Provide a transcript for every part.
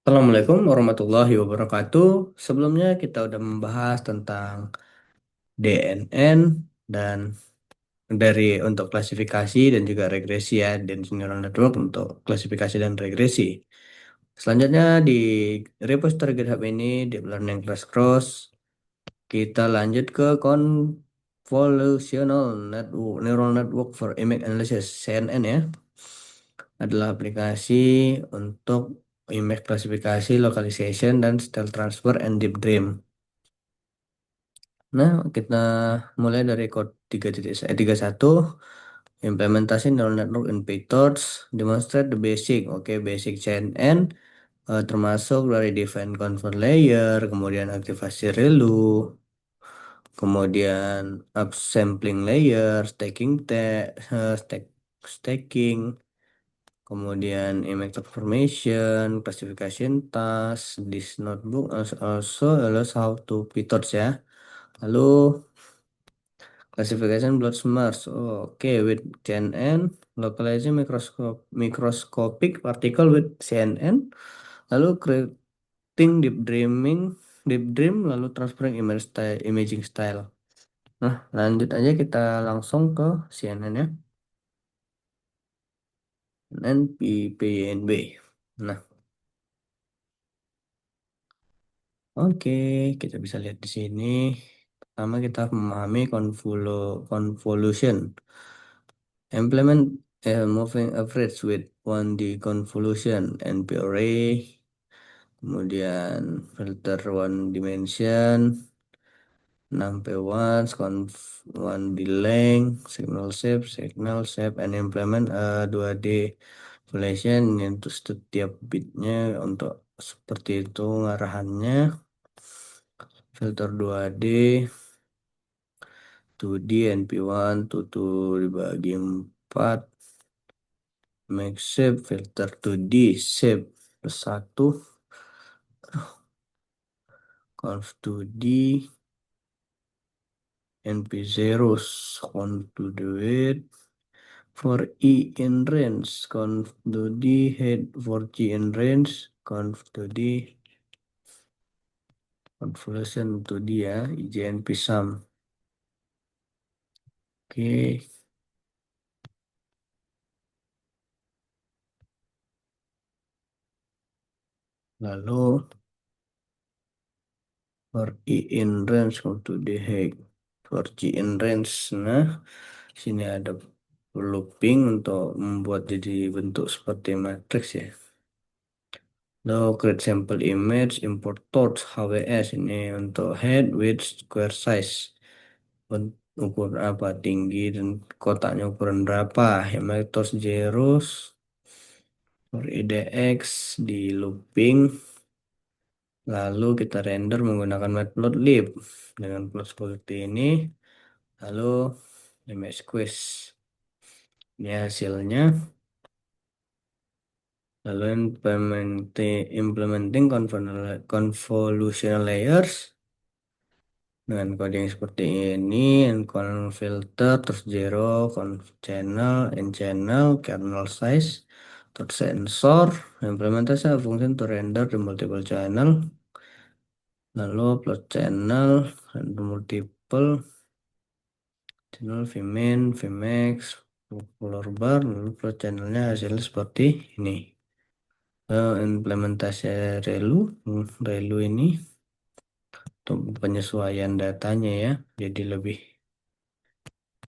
Assalamualaikum warahmatullahi wabarakatuh. Sebelumnya kita udah membahas tentang DNN dan dari untuk klasifikasi dan juga regresi ya, Dense Neural Network untuk klasifikasi dan regresi. Selanjutnya di repository GitHub ini Deep Learning Class Cross kita lanjut ke Convolutional Network, Neural Network for Image Analysis CNN ya. Adalah aplikasi untuk image klasifikasi, localization, dan style transfer and deep dream. Nah, kita mulai dari code 3.1 implementasi neural network in PyTorch, demonstrate the basic, oke, basic CNN, termasuk dari define convert layer, kemudian aktivasi ReLU, kemudian upsampling layer, stacking, kemudian image transformation, classification task, this notebook also allows how to PyTorch ya. Lalu classification blood smears. Oh, oke, with CNN, localizing microscopic particle with CNN. Lalu creating deep dream, lalu transferring imaging style. Nah, lanjut aja kita langsung ke CNN ya. NPPNB. Nah, oke, kita bisa lihat di sini. Pertama kita memahami convolution. Implement a moving average with 1D convolution, NP array, kemudian filter one dimension, numpy ones, one D length, signal shape, and implement a 2D population untuk setiap bitnya untuk seperti itu ngarahannya. Filter 2D, 2D, NP1, 2 dibagi 4, make shape, filter 2D, shape plus 1, conv 2D, NP zeros, conv 2D width, for E in range, conv 2D, head for G in range, conv 2D, convolution 2D ya, IJNP sum. Oke, lalu for E in range, conv 2D head for G in range. Nah, sini ada looping untuk membuat jadi bentuk seperti matriks ya. Lalu create sample image, import torch HWS ini untuk head, width, square size. Ukur apa, tinggi dan kotaknya ukuran berapa. Yang torch zeros for IDX di looping. Lalu kita render menggunakan matplotlib dengan plot seperti ini. Lalu image squeeze. Ini hasilnya. Lalu implementing convolutional layers dengan coding seperti ini, conv filter, terus zero, conv channel, channel, kernel size, terus sensor, implementasi fungsi to render the multiple channel, lalu plot channel, render multiple channel, vmin, vmax, polar bar, lalu plot channelnya hasilnya seperti ini. Implementasi relu ini untuk penyesuaian datanya ya, jadi lebih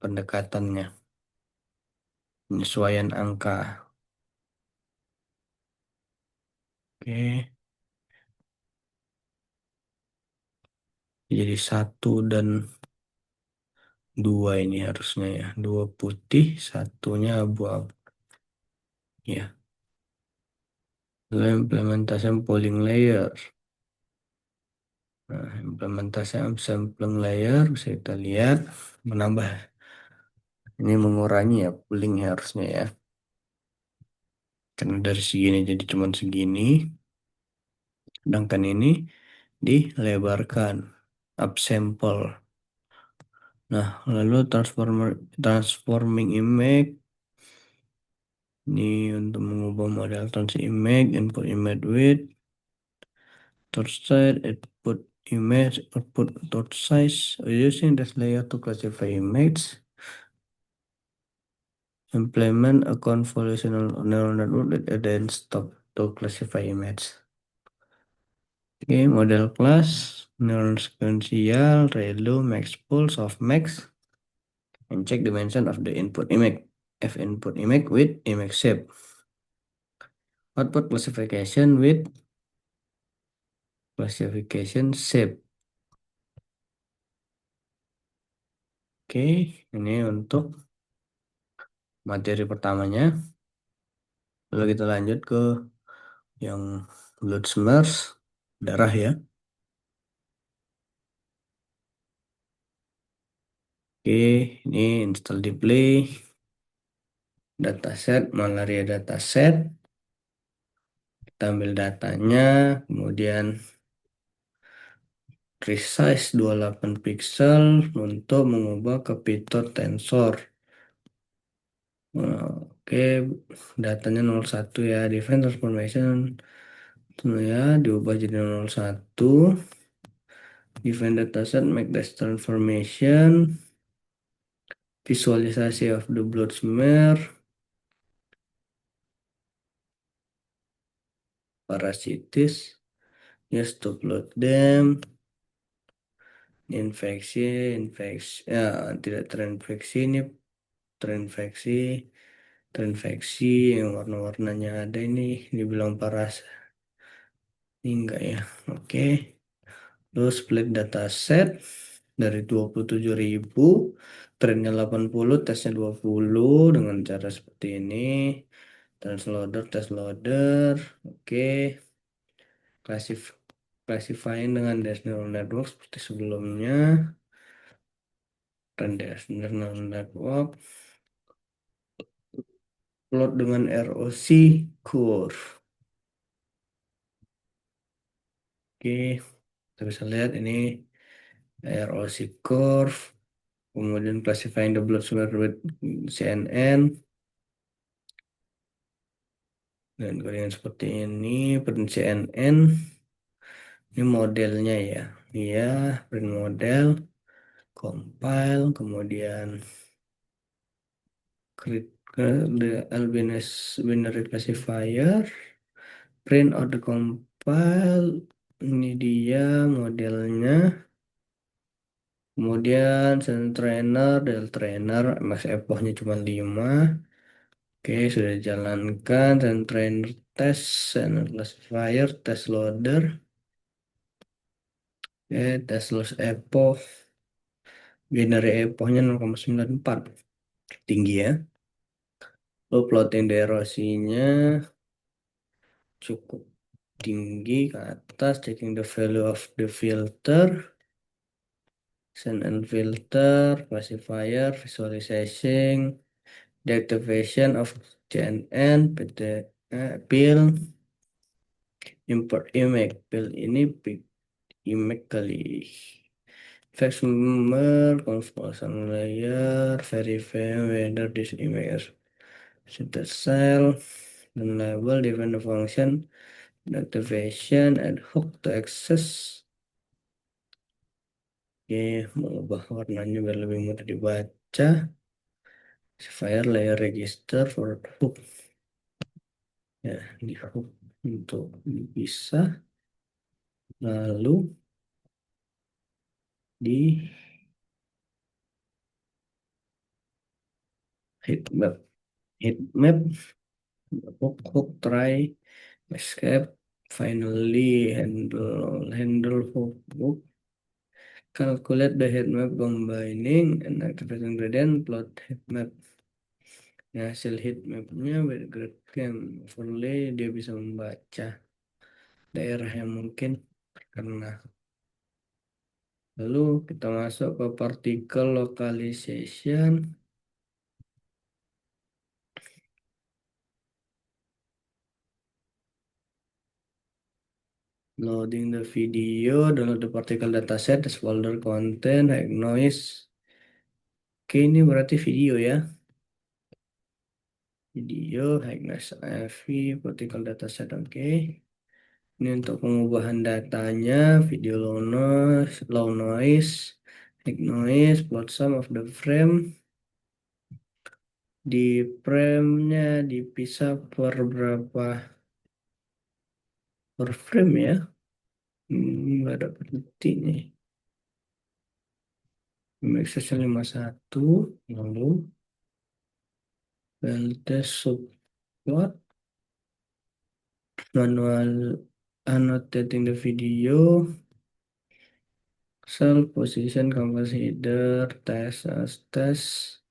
pendekatannya, penyesuaian angka. Oke, jadi 1 dan 2 ini harusnya ya, 2 putih, satunya abu-abu. Ya, lalu implementasi polling layer. Nah, implementasi sampling layer bisa kita lihat menambah. Ini mengurangi ya polling harusnya ya. Karena dari segini jadi cuma segini. Sedangkan ini dilebarkan upsample. Nah, lalu transforming image ini untuk mengubah model trans image, input image width, Torch side, output image, output torch size. Using this layer to classify image. Implement a convolutional neural network that then stop to classify image. Okay, model class, neural sequential, ReLU, maxpool, softmax, and check dimension of the input image. F input image with image shape. Output classification with classification shape. Oke, ini untuk materi pertamanya. Lalu kita lanjut ke yang blood smears, darah ya. Oke, ini install display, dataset, malaria dataset. Kita ambil datanya, kemudian resize 28 pixel untuk mengubah ke Python tensor. Oke, datanya 01 ya, define transformation itu ya diubah jadi 01. Define dataset, make this transformation, visualisasi of the blood smear, parasitis, yes to plot them, infeksi, ya tidak terinfeksi, ini terinfeksi, terinfeksi yang warna-warnanya ada ini dibilang paras, ini enggak ya, oke. Terus split dataset dari 27.000, trennya 80, tesnya 20 dengan cara seperti ini. Transloader, test loader, oke. Klasif Classifying dengan Dash Neural Network seperti sebelumnya. Dan Dash Neural Network. Plot dengan ROC curve. Oke, kita bisa lihat ini ROC curve. Kemudian classifying the blood sugar with CNN. Dan gorengan seperti ini, print CNN. Ini modelnya ya. Iya, print model, compile, kemudian create the albinous binary classifier, print out the compile. Ini dia modelnya. Kemudian send trainer, del trainer, max epochnya cuma 5. Oke, sudah dijalankan. Send trainer test, send classifier, test loader. Oke, test loss epoch. Binary epochnya 0,94. Tinggi ya. Lalu plotting erosinya cukup tinggi ke atas. Checking the value of the filter. Send and filter, classifier, visualization, deactivation of CNN, pill, import image, pill ini big image kali. Fax number, convolution layer, verify whether this image is the cell, dan label, define the function, deactivation, and hook to access. Oke, mengubah warnanya biar lebih mudah dibaca. Fire layer register for hook. Ya, di hook untuk bisa. Lalu di heat map. Heat map, hook, try, escape, finally handle hook. Calculate the heat map combining and activate ingredient, plot heat map. Nah, hasil heat mapnya berdasarkan overlay dia bisa membaca daerah yang mungkin karena. Lalu kita masuk ke particle localization. Loading the video, download the particle dataset, this folder content, high noise. Oke, ini berarti video ya. Video, high noise AFI, particle dataset, oke. Ini untuk pengubahan datanya, video low noise, high noise, plot sum of the frame. Di frame-nya dipisah per berapa per frame ya? Nggak ada peneliti nih. Access 51, lalu LT support, manual annotating the video, self position compass header, test as test,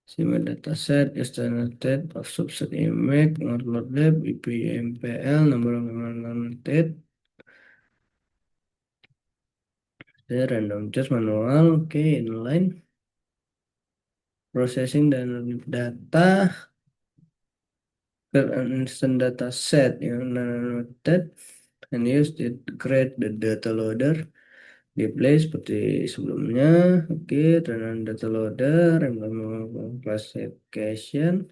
simple dataset, external data of subset image, upload lab, IPMPL, number of annotated, the random just manual, oke, inline, processing dan data, create an instant data set yang annotated, and use it to create the data loader. Display seperti sebelumnya. Oke, dan data loader, emblem classification.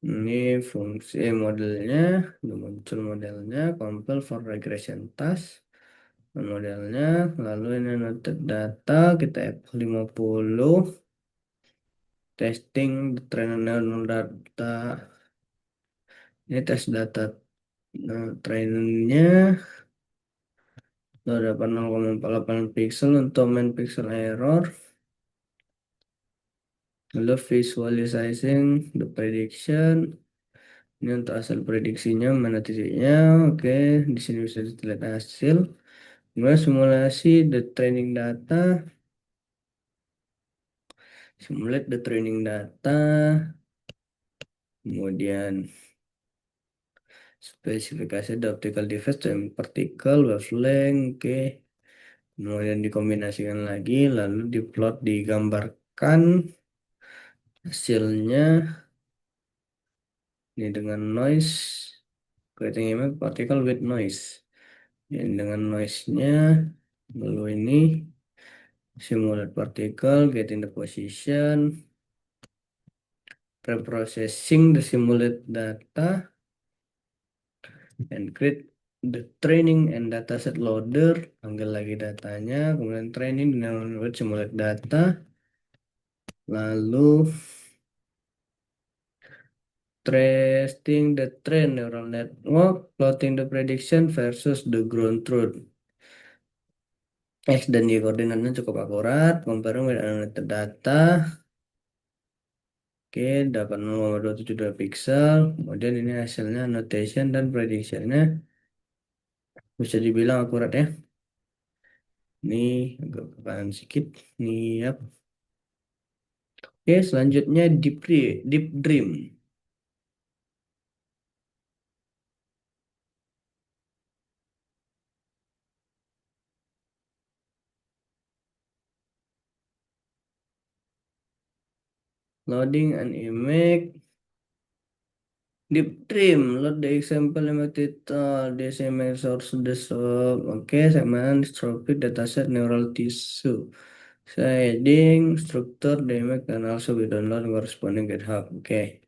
Ini fungsi modelnya, udah muncul modelnya, compile for regression task. Modelnya, lalu ini noted data, kita F50, testing, train neural data. Ini tes data trainingnya, dapat 0,48 pixel untuk main pixel error. Lalu visualizing the prediction. Ini untuk hasil prediksinya, mana titiknya. Oke, di sini bisa dilihat hasil. Kemudian simulasi the training data. Simulate the training data. Kemudian spesifikasi the optical device dan particle wavelength. Oke. Kemudian dikombinasikan lagi, lalu diplot, digambarkan hasilnya. Ini dengan noise. Creating image particle with noise. Yang dengan noise-nya, lalu ini simulate particle, getting the position, preprocessing the simulate data, and create the training and dataset loader, panggil lagi datanya, kemudian training dengan simulate data, lalu testing the train neural network, plotting the prediction versus the ground truth. X dan Y koordinatnya cukup akurat, comparing with annotated data. Oke, dapat 0,272 pixel. Kemudian ini hasilnya annotation dan prediksinya bisa dibilang akurat ya. Ini agak ke kanan sedikit. Ini ya. Oke, selanjutnya Deep Dream. Loading an image. Deep Dream, load the example image title, DCML source the source. Oke, segmen dystrophic dataset neural tissue. Shading, struktur, the image can also be download corresponding GitHub. Oke.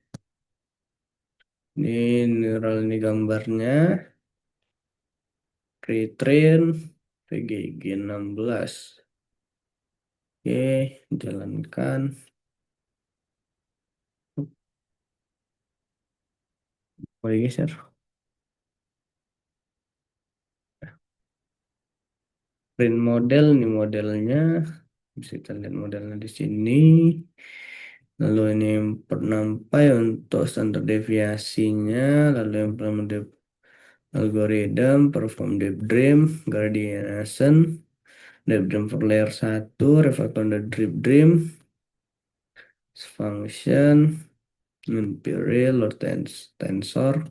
Ini neural ini gambarnya. Retrain PGG 16. Oke, jalankan. Boleh geser. Print model, ini modelnya. Bisa kita lihat modelnya di sini. Lalu ini penampai untuk standar deviasinya. Lalu implement algorithm, perform deep dream, gradient deep dream for layer 1, reflect on the deep dream, function, imperial or tensor,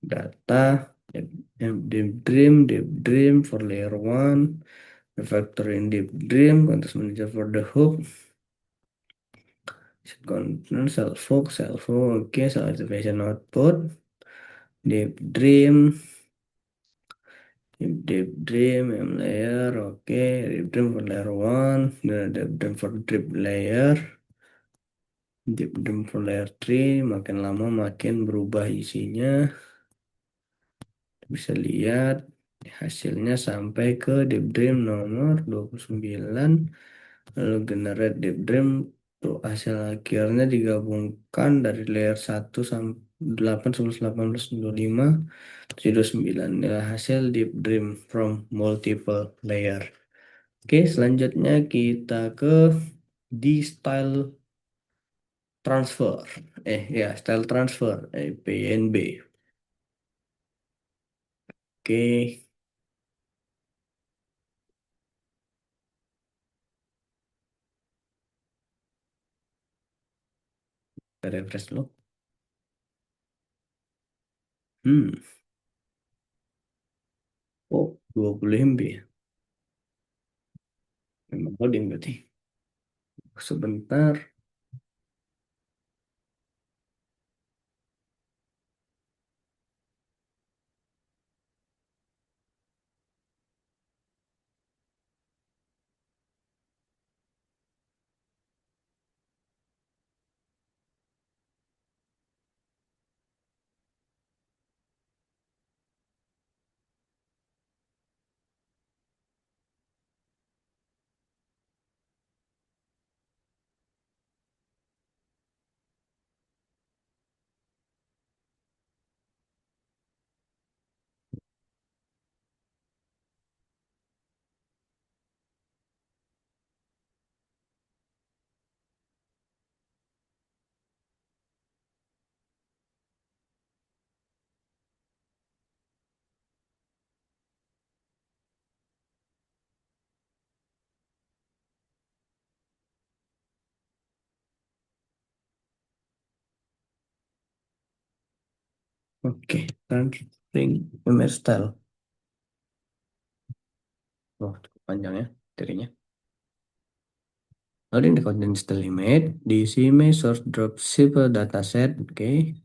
data, deep dream for layer 1, refactor in deep dream, context manager for the hook, control self hook, okay, self activation output, deep dream, deep dream, M layer, okay, deep dream for layer 1, deep dream for deep layer, deep dream for layer 3, makin lama makin berubah isinya. Bisa lihat hasilnya sampai ke deep dream nomor 29. Lalu generate deep dream. Tuh hasil akhirnya digabungkan dari layer 1 sampai 8, 11, 18, 25, 79. Inilah hasil deep dream from multiple layer. Oke, selanjutnya kita ke di style transfer. Ya, style transfer, PNB. Oke, kita refresh dulu. Hmm, oh, 20 MB ya. Memang loading berarti. Sebentar. Oke, transferring image style. Oh, cukup panjang ya materinya. Loading the content style image. Diisi image source drop zip dataset. Oke,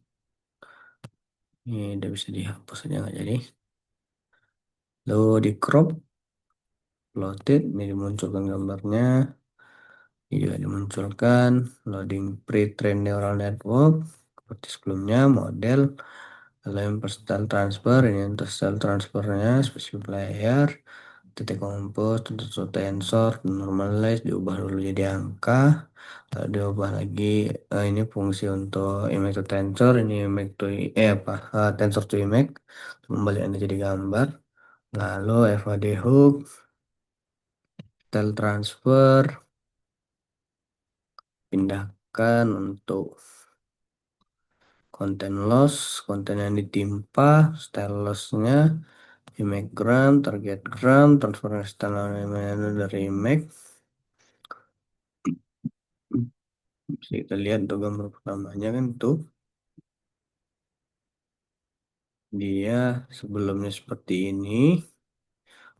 ini udah bisa dihapus aja nggak jadi. Lalu di crop, floated, ini dimunculkan gambarnya. Ini juga dimunculkan loading pre-trained neural network seperti sebelumnya model. Lalu yang style transfer, ini untuk style transfernya specific layer, titik compose, tentu tensor, normalize diubah dulu jadi angka, lalu diubah lagi. Ini fungsi untuk image to tensor, ini image to tensor to image, kembaliannya jadi gambar. Lalu FAD hook, style transfer, pindahkan untuk konten loss, konten yang ditimpa, style lossnya, image gram, target gram, transfer style dari image. Bisa kita lihat tuh gambar pertamanya kan tuh dia sebelumnya seperti ini.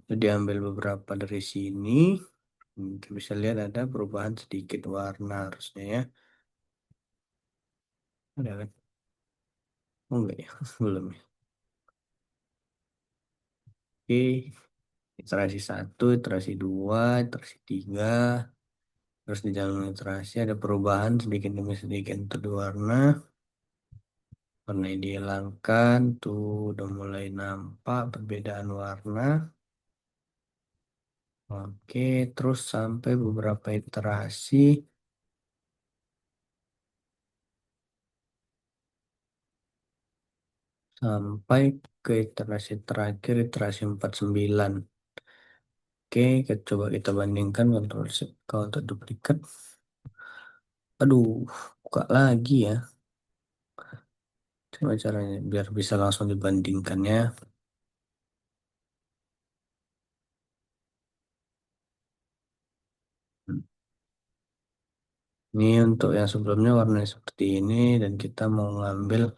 Lalu diambil beberapa dari sini. Kita bisa lihat ada perubahan sedikit warna harusnya ya. Ada kan? Oh enggak ya, belum ya. Oke, iterasi 1, iterasi 2, iterasi 3. Terus di dalam literasi ada perubahan sedikit demi sedikit untuk di warna. Warna dihilangkan, tuh udah mulai nampak perbedaan warna. Oke, terus sampai beberapa iterasi. Sampai ke iterasi terakhir, iterasi 49. Oke, coba kita bandingkan Ctrl Shift kalau untuk duplikat. Aduh, buka lagi ya. Coba caranya biar bisa langsung dibandingkannya. Ini untuk yang sebelumnya warnanya seperti ini dan kita mau ngambil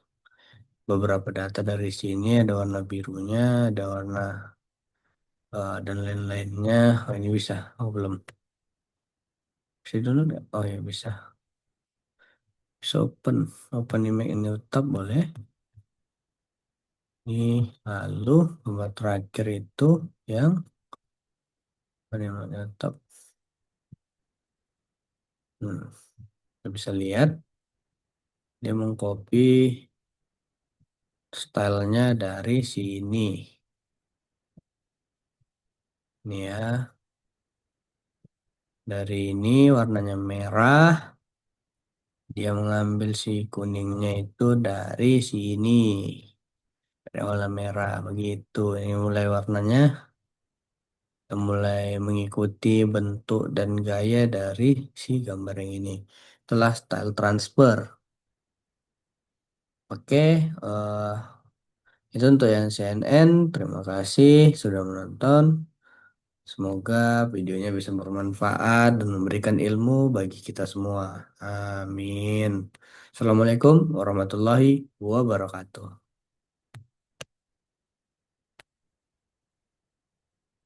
beberapa data dari sini. Ada warna birunya, ada warna dan lain-lainnya. Oh, ini bisa. Oh, belum. Bisa dulu nggak? Oh ya bisa. Bisa open image ini tab boleh. Ini lalu gambar terakhir itu yang open image tab. Kita bisa lihat dia mengcopy stylenya dari sini. Ini ya, dari ini warnanya merah. Dia mengambil si kuningnya itu dari sini. Dari warna merah begitu. Ini mulai warnanya. Kita mulai mengikuti bentuk dan gaya dari si gambar yang ini. Itulah style transfer. Oke, itu untuk yang CNN. Terima kasih sudah menonton. Semoga videonya bisa bermanfaat dan memberikan ilmu bagi kita semua. Amin. Assalamualaikum warahmatullahi wabarakatuh.